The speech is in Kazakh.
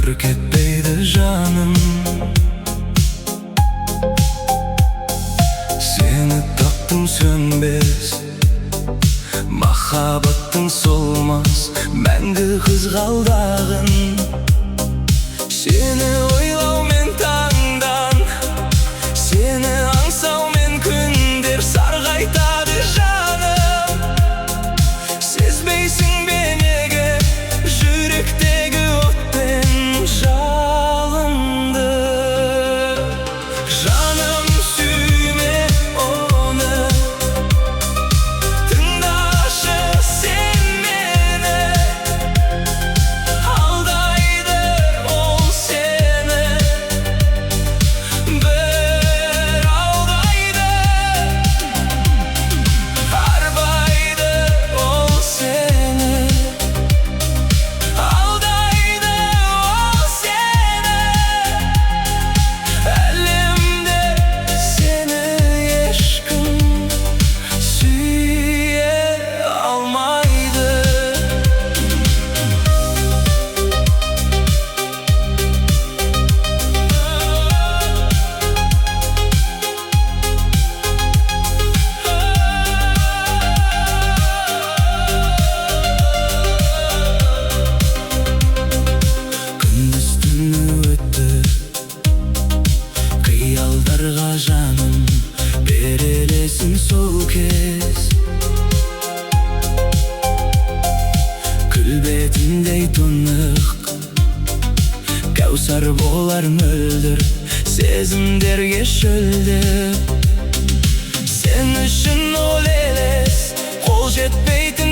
өмір кетпейді жаным. Сені таптым сөнбес, махаббаттың солмас мәңгі қызғалдағын. Сені ойлаумен таңдан, сені аңсаумен күндер сарғайтады жаным. Сезбейсің бе неге жүректегі отпен жалынды? Жаным сүйме оны, тыңдашы сен мені. Алдайды ол сені, бір алдайды, арбайды ол сені. Алдайды ол сені, әлемде сені ешкім сүйе алмайды. Күндіз-түні өтті, қиялдарға жаным берелесің сол кез. Күл бетіндей тұнық, кәусар болар мөлдір сезімдерге шөлдеп. Сен үшін ол елес, қол жетпейтін